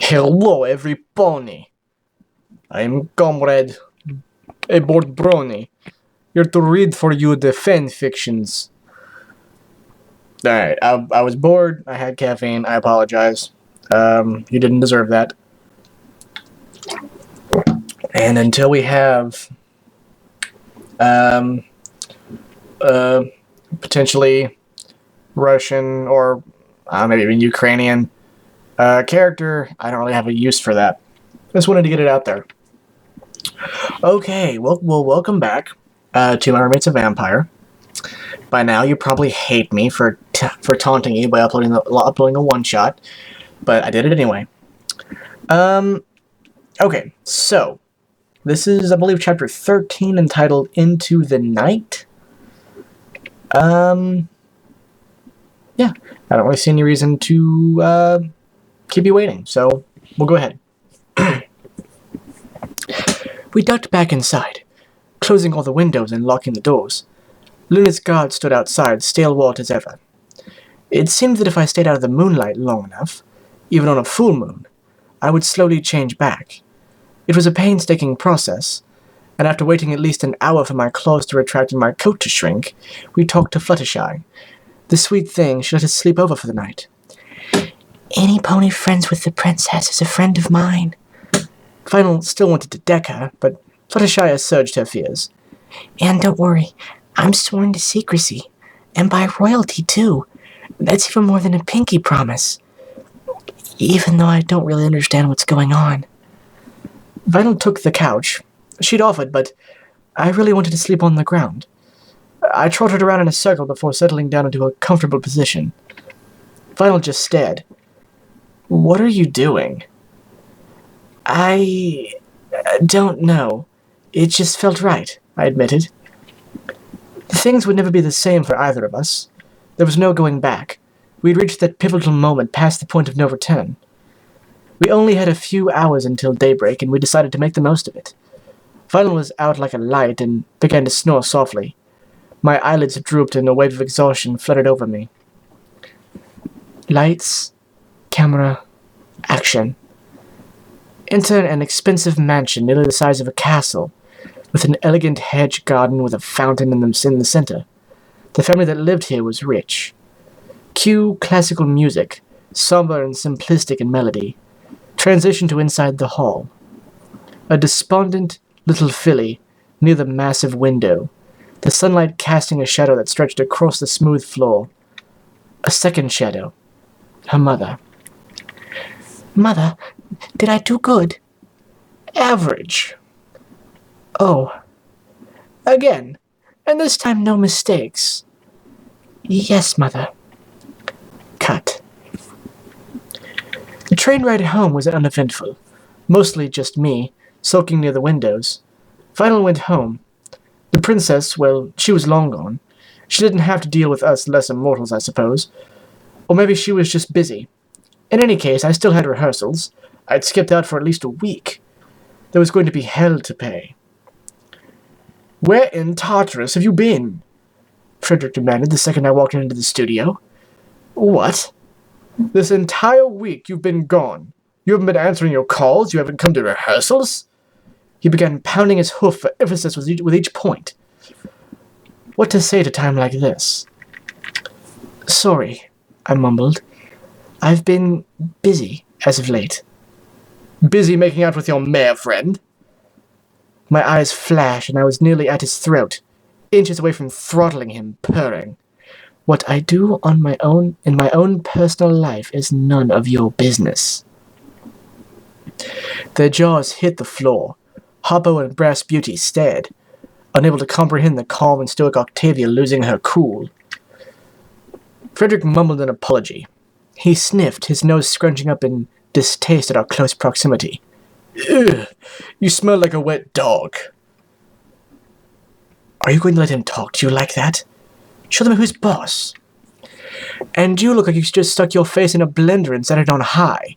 Hello, everybody. I'm Comrade aboard Brony, here to read for you the fanfictions. Alright, I was bored, I had caffeine, I apologize. You didn't deserve that. And until we have, potentially Russian or maybe even Ukrainian character, I don't really have a use for that. Just wanted to get it out there. Okay, well, welcome back to My Roommate's a Vampire. By now, you probably hate me for taunting you by uploading a one-shot, but I did it anyway. Okay, so this is, I believe, chapter 13, entitled Into the Night. Yeah, I don't really see any reason to keep you waiting, so we'll go ahead. We ducked back inside, closing all the windows and locking the doors. Luna's guard stood outside, stalwart as ever. It seemed that if I stayed out of the moonlight long enough, even on a full moon, I would slowly change back. It was a painstaking process, and after waiting at least an hour for my claws to retract and my coat to shrink, we talked to Fluttershy. The sweet thing, she let us sleep over for the night. Any pony friends with the princess is a friend of mine. Final still wanted to deck her, but Fluttershy assuaged her fears. And don't worry, I'm sworn to secrecy, and by royalty too. That's even more than a pinky promise. Even though I don't really understand what's going on. Vinyl took the couch. She'd offered, but I really wanted to sleep on the ground. I trotted around in a circle before settling down into a comfortable position. Vinyl just stared. What are you doing? I don't know. It just felt right, I admitted. Things would never be the same for either of us. There was no going back. We'd reached that pivotal moment past the point of no return. We only had a few hours until daybreak, and we decided to make the most of it. Vinyl was out like a light and began to snore softly. My eyelids drooped and a wave of exhaustion fluttered over me. Lights, camera, action. Enter an expensive mansion nearly the size of a castle, with an elegant hedge garden with a fountain in the center. The family that lived here was rich. Cue classical music, somber and simplistic in melody. Transition to inside the hall. A despondent little filly near the massive window, the sunlight casting a shadow that stretched across the smooth floor. A second shadow. Her mother. Mother, did I do good? Average. Oh. Again, and this time no mistakes. Yes, Mother. Cut. The train ride home was uneventful. Mostly just me, sulking near the windows. Vinyl went home. The princess, well, she was long gone. She didn't have to deal with us lesser mortals, I suppose. Or maybe she was just busy. In any case, I still had rehearsals. I'd skipped out for at least a week. There was going to be hell to pay. Where in Tartarus have you been? Frederick demanded the second I walked into the studio. What? This entire week you've been gone. You haven't been answering your calls? You haven't come to rehearsals? He began pounding his hoof for emphasis with each point. What to say at a time like this? Sorry, I mumbled. I've been busy as of late. Busy making out with your mare friend? My eyes flashed and I was nearly at his throat, inches away from throttling him, purring. What I do in my own personal life is none of your business. Their jaws hit the floor. Hoppo and Brass Beauty stared, unable to comprehend the calm and stoic Octavia losing her cool. Frederick mumbled an apology. He sniffed, his nose scrunching up in distaste at our close proximity. Ugh, you smell like a wet dog. Are you going to let him talk to you like that? Show them who's boss. And you look like you just stuck your face in a blender and set it on high,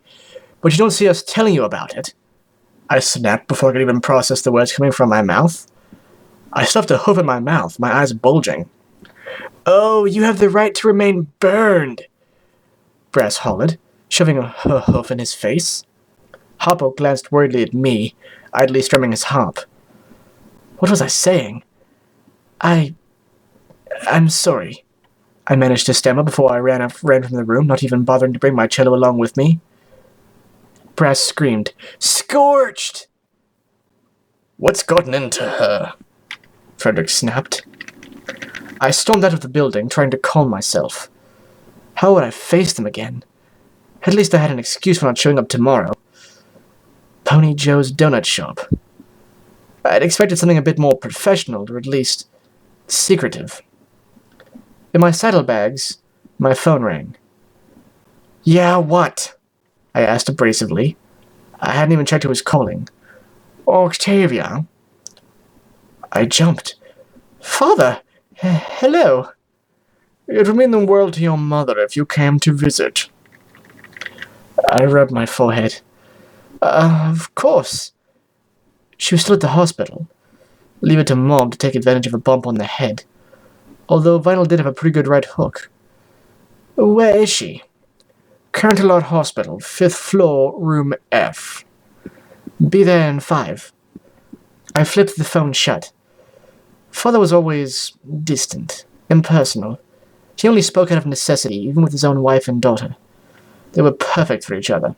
but you don't see us telling you about it. I snapped before I could even process the words coming from my mouth. I stuffed a hoof in my mouth, my eyes bulging. Oh, you have the right to remain burned, Brass hollered, shoving her hoof in his face. Hoppo glanced worriedly at me, idly strumming his harp. What was I saying? I'm sorry, I managed to stammer before I ran from the room, not even bothering to bring my cello along with me. Brass screamed, "Scorched!" What's gotten into her? Frederick snapped. I stormed out of the building, trying to calm myself. How would I face them again? At least I had an excuse for not showing up tomorrow. Pony Joe's Donut Shop. I'd expected something a bit more professional, or at least secretive. In my saddlebags, my phone rang. Yeah, what? I asked abrasively. I hadn't even checked who was calling. Octavia? I jumped. Father! Hello! It would mean the world to your mother if you came to visit. I rubbed my forehead. Of course. She was still at the hospital. Leave it to Mom to take advantage of a bump on the head. Although Vinyl did have a pretty good right hook. Where is she? Canterlot Hospital, 5th floor, room F. Be there in 5. I flipped the phone shut. Father was always distant, impersonal. He only spoke out of necessity, even with his own wife and daughter. They were perfect for each other.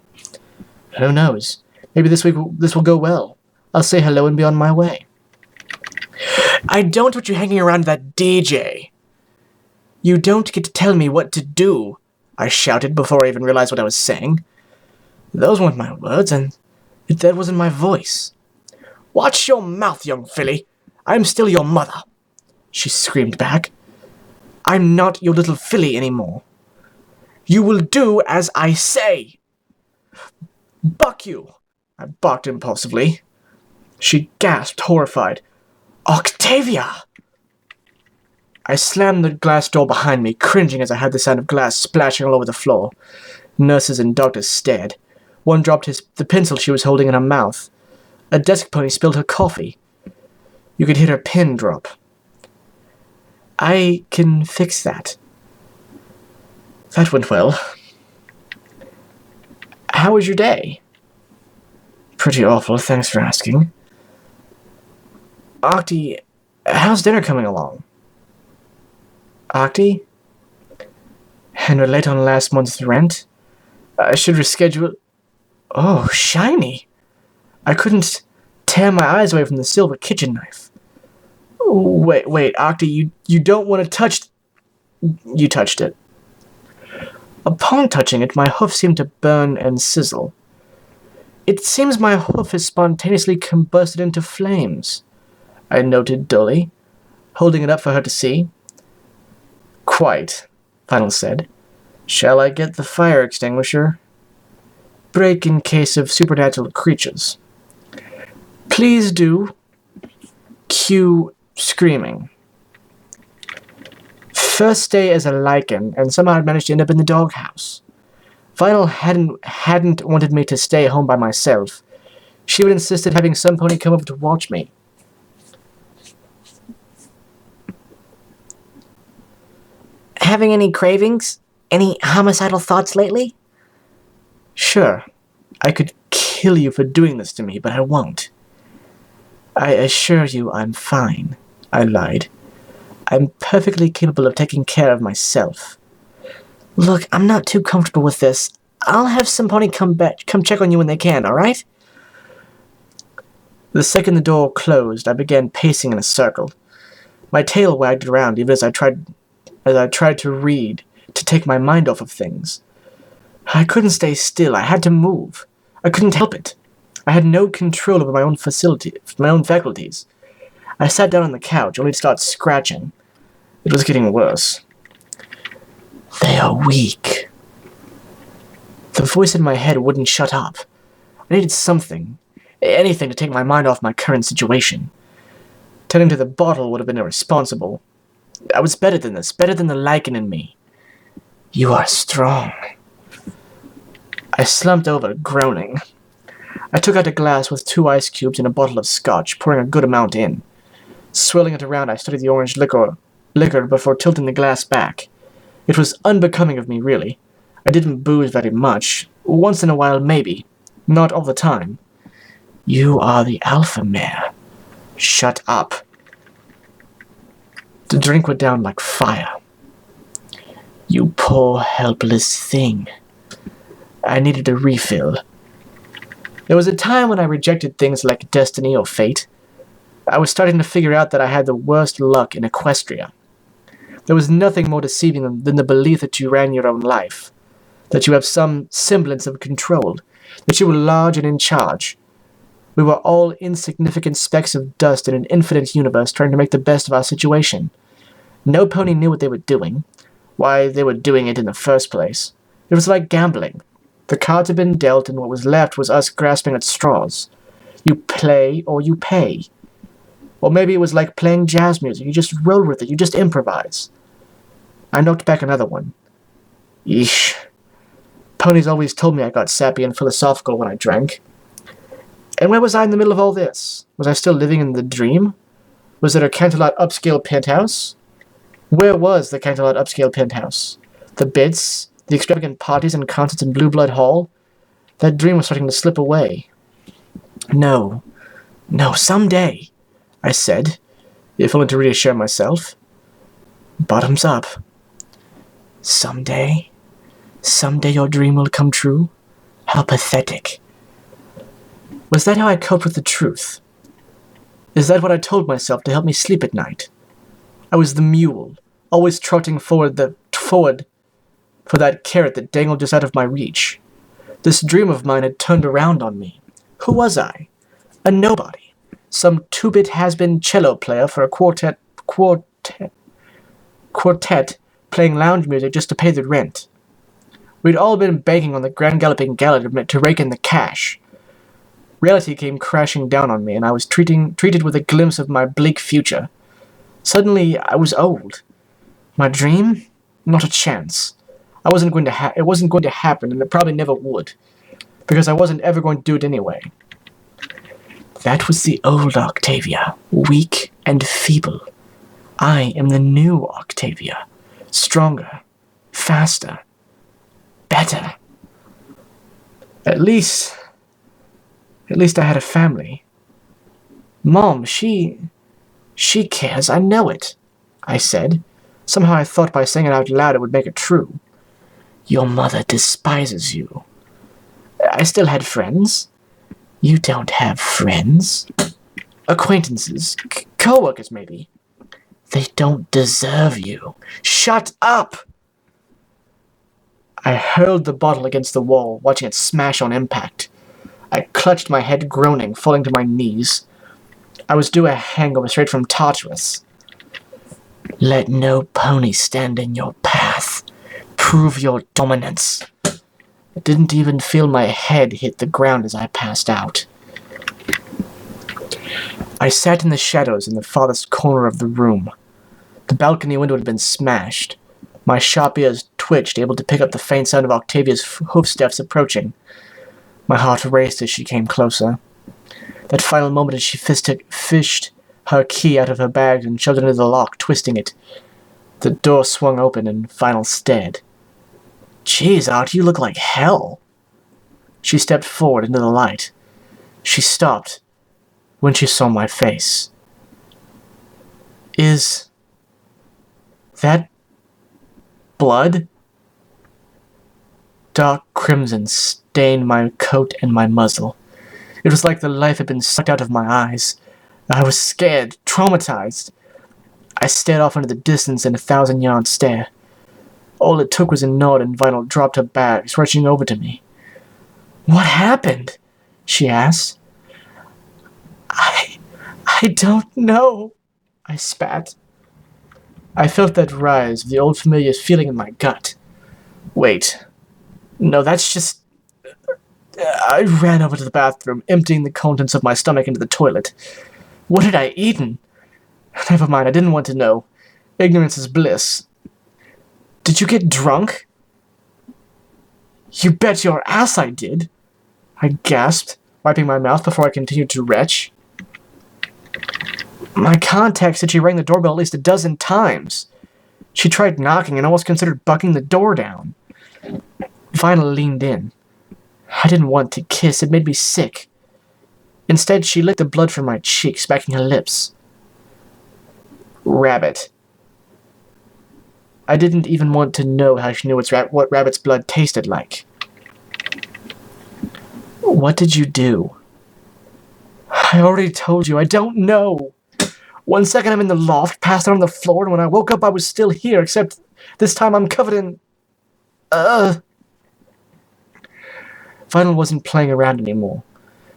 Who knows? Maybe this will go well. I'll say hello and be on my way. I don't want you hanging around that DJ. You don't get to tell me what to do, I shouted before I even realized what I was saying. Those weren't my words, and that wasn't my voice. Watch your mouth, young filly. I'm still your mother, she screamed back. I'm not your little filly anymore. You will do as I say. Buck you, I barked impulsively. She gasped, horrified. Octavia! I slammed the glass door behind me, cringing as I heard the sound of glass splashing all over the floor. Nurses and doctors stared. One dropped the pencil she was holding in her mouth. A desk pony spilled her coffee. You could hear her pin drop. I can fix that. That went well. How was your day? Pretty awful, thanks for asking. Octi, how's dinner coming along? Octi? And we're late on last month's rent? I should reschedule... Oh, shiny! I couldn't tear my eyes away from the silver kitchen knife. Wait, Octi, you don't want to touch... You touched it. Upon touching it, my hoof seemed to burn and sizzle. It seems my hoof has spontaneously combusted into flames, I noted dully, holding it up for her to see. Quite, Vinyl said. Shall I get the fire extinguisher? Break in case of supernatural creatures. Please do. Cue screaming. First day as a lichen, and somehow I'd managed to end up in the doghouse. Vinyl hadn't wanted me to stay home by myself. She would insist on having some pony come over to watch me. Having any cravings? Any homicidal thoughts lately? Sure. I could kill you for doing this to me, but I won't. I assure you I'm fine, I lied. I'm perfectly capable of taking care of myself. Look, I'm not too comfortable with this. I'll have some pony come check on you when they can, alright? The second the door closed, I began pacing in a circle. My tail wagged around even as I tried to read, to take my mind off of things. I couldn't stay still. I had to move. I couldn't help it. I had no control over my own faculties. I sat down on the couch, only to start scratching. It was getting worse. They are weak. The voice in my head wouldn't shut up. I needed something, anything to take my mind off my current situation. Turning to the bottle would have been irresponsible. I was better than this, better than the lichen in me. You are strong. I slumped over, groaning. I took out a glass with 2 ice cubes and a bottle of scotch, pouring a good amount in. Swirling it around, I studied the orange liquor before tilting the glass back. It was unbecoming of me, really. I didn't booze very much. Once in a while, maybe Not all the time. You are the alpha mare. Shut up. The drink went down like fire. You poor, helpless thing. I needed a refill. There was a time when I rejected things like destiny or fate. I was starting to figure out that I had the worst luck in Equestria. There was nothing more deceiving than the belief that you ran your own life, that you have some semblance of control, that you were large and in charge. We were all insignificant specks of dust in an infinite universe trying to make the best of our situation. No pony knew what they were doing, why they were doing it in the first place. It was like gambling. The cards had been dealt, and what was left was us grasping at straws. You play or you pay. Or maybe it was like playing jazz music. You just roll with it. You just improvise. I knocked back another one. Yeesh. Ponies always told me I got sappy and philosophical when I drank. And where was I in the middle of all this? Was I still living in the dream? Was it a Canterlot upscale penthouse? Where was the Canterlot upscale penthouse? The bits, the extravagant parties and concerts in Blue Blood Hall? That dream was starting to slip away. No, someday, I said, if only to reassure myself. Bottoms up. Someday your dream will come true? How pathetic. Was that how I coped with the truth? Is that what I told myself to help me sleep at night? I was the mule, always trotting forward for that carrot that dangled just out of my reach. This dream of mine had turned around on me. Who was I? A nobody. Some two-bit has-been cello player for a quartet playing lounge music just to pay the rent. We'd all been banking on the Grand Galloping Gallop to rake in the cash. Reality came crashing down on me, and I was treated with a glimpse of my bleak future. Suddenly, I was old. My dream? Not a chance. It wasn't going to happen, and it probably never would, because I wasn't ever going to do it anyway. That was the old Octavia, weak and feeble. I am the new Octavia, stronger, faster, better. At least I had a family. Mom, she cares, I know it, I said. Somehow I thought by saying it out loud it would make it true. Your mother despises you. I still had friends. You don't have friends. Acquaintances, co-workers maybe. They don't deserve you. Shut up! I hurled the bottle against the wall, watching it smash on impact. I clutched my head, groaning, falling to my knees. I was due a hangover straight from Tartarus. Let no pony stand in your path. Prove your dominance. I didn't even feel my head hit the ground as I passed out. I sat in the shadows in the farthest corner of the room. The balcony window had been smashed. My sharp ears twitched, able to pick up the faint sound of Octavia's hoofsteps approaching. My heart raced as she came closer. That final moment as she fished her key out of her bag and shoved it into the lock, twisting it. The door swung open and Final stared. Jeez, Art, you look like hell. She stepped forward into the light. She stopped when she saw my face. Is that blood? Dark crimson stained my coat and my muzzle. It was like the life had been sucked out of my eyes. I was scared, traumatized. I stared off into the distance in a 1,000-yard stare. All it took was a nod and Vinyl dropped her bags, rushing over to me. What happened? She asked. I don't know, I spat. I felt that rise of the old familiar feeling in my gut. Wait. No, that's just... I ran over to the bathroom, emptying the contents of my stomach into the toilet. What had I eaten? Never mind, I didn't want to know. Ignorance is bliss. Did you get drunk? You bet your ass I did, I gasped, wiping my mouth before I continued to retch. My contact said she rang the doorbell at least 12 times. She tried knocking and almost considered bucking the door down. Vinyl leaned in. I didn't want to kiss. It made me sick. Instead, she licked the blood from my cheek, smacking her lips. Rabbit. I didn't even want to know how she knew what rabbit's blood tasted like. What did you do? I already told you, I don't know. 1 second I'm in the loft, passed out on the floor, and when I woke up I was still here, except this time I'm covered in... Vinyl wasn't playing around anymore.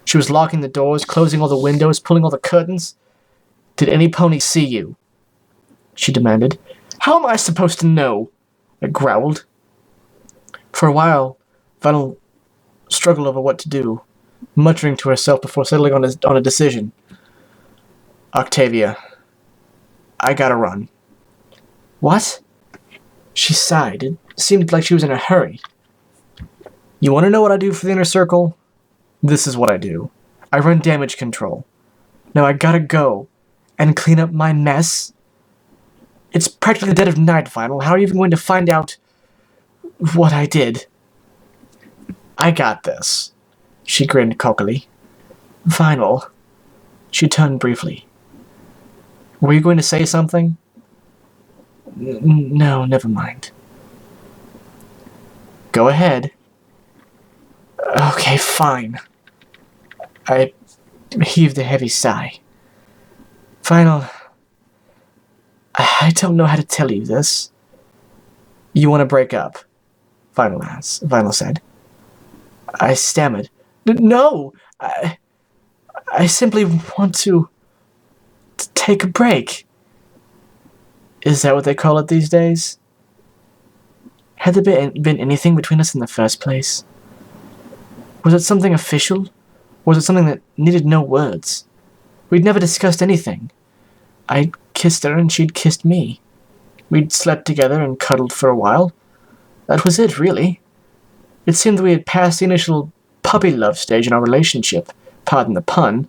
She was locking the doors, closing all the windows, pulling all the curtains. Did any pony see you? She demanded. How am I supposed to know? I growled. For a while, Vinyl struggled over what to do, muttering to herself before settling on a decision. Octavia, I gotta run. What? She sighed. It seemed like she was in a hurry. You want to know what I do for the inner circle? This is what I do. I run damage control. Now I gotta go and clean up my mess. It's practically the dead of night, Vinyl. How are you even going to find out what I did? I got this. She grinned cockily. Vinyl. She turned briefly. Were you going to say something? No, never mind. Go ahead. Okay, fine. I heaved a heavy sigh. Vinyl, I don't know how to tell you this. You want to break up? Vinyl said. I stammered. No! I simply want to take a break. Is that what they call it these days? Had there been anything between us in the first place? Was it something official? Was it something that needed no words? We'd never discussed anything. I'd kissed her and she'd kissed me. We'd slept together and cuddled for a while. That was it, really. It seemed that we had passed the initial puppy love stage in our relationship, pardon the pun,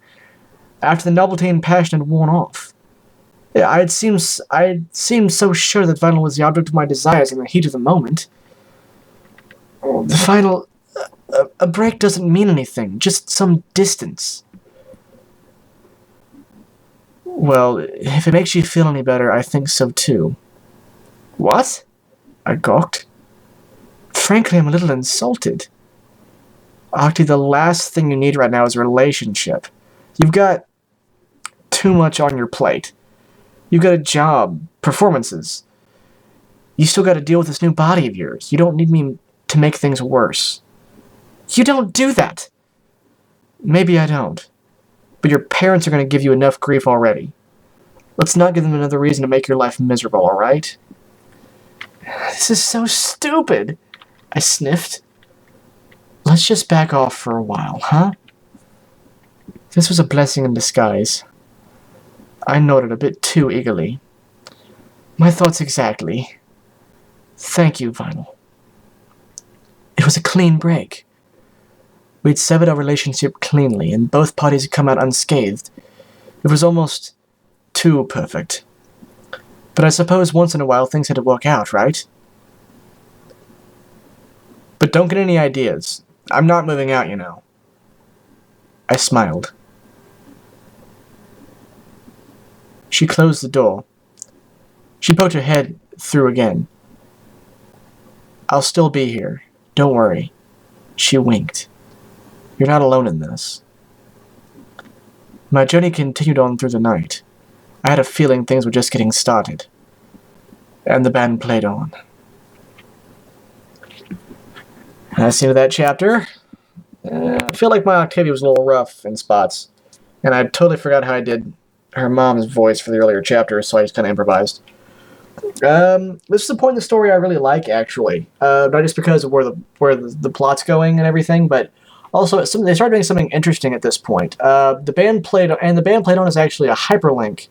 after the novelty and passion had worn off. I'd seemed so sure that Vinyl was the object of my desires in the heat of the moment. Vinyl, a break doesn't mean anything, just some distance. Well, if it makes you feel any better, I think so too. What? I gawked. Frankly, I'm a little insulted. Octi, the last thing you need right now is a relationship. You've got too much on your plate. You've got a job, performances. You still got to deal with this new body of yours. You don't need me to make things worse. You don't do that! Maybe I don't. But your parents are going to give you enough grief already. Let's not give them another reason to make your life miserable, alright? This is so stupid, I sniffed. Let's just back off for a while, huh? This was a blessing in disguise. I nodded a bit too eagerly. My thoughts exactly. Thank you, Vinyl. It was a clean break. We'd severed our relationship cleanly, and both parties had come out unscathed. It was almost too perfect. But I suppose once in a while things had to work out, right? But don't get any ideas. I'm not moving out, you know. I smiled. She closed the door. She poked her head through again. I'll still be here. Don't worry. She winked. You're not alone in this. My journey continued on through the night. I had a feeling things were just getting started. And the band played on. That's the end of that chapter. I feel like my Octavia was a little rough in spots. And I totally forgot how I did her mom's voice for the earlier chapter, so I just kind of improvised. This is the point in the story I really like, actually. Not just because of where the plot's going and everything, but also they started doing something interesting at this point. The band played on is actually a hyperlink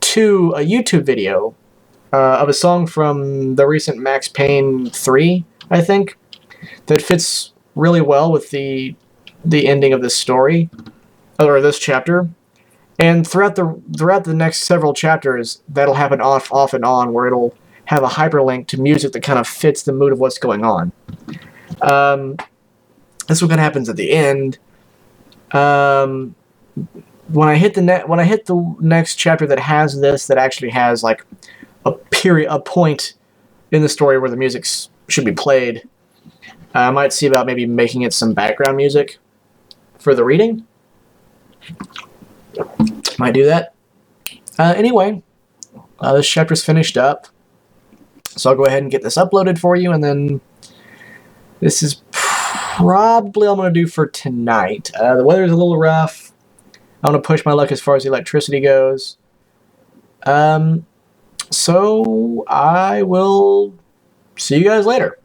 to a YouTube video of a song from the recent Max Payne 3, I think, that fits really well with the ending of this story, or this chapter. And throughout the next several chapters, that'll happen off and on, where it'll have a hyperlink to music that kind of fits the mood of what's going on. this one kind of happens at the end. When I hit the next chapter that has this, that actually has like a point in the story where the music should be played, I might see about maybe making it some background music for the reading. Might do that. Anyway, this chapter's finished up, so I'll go ahead and get this uploaded for you, and then this is probably all I'm going to do for tonight. The weather's a little rough. I want to push my luck as far as the electricity goes. So I will see you guys later.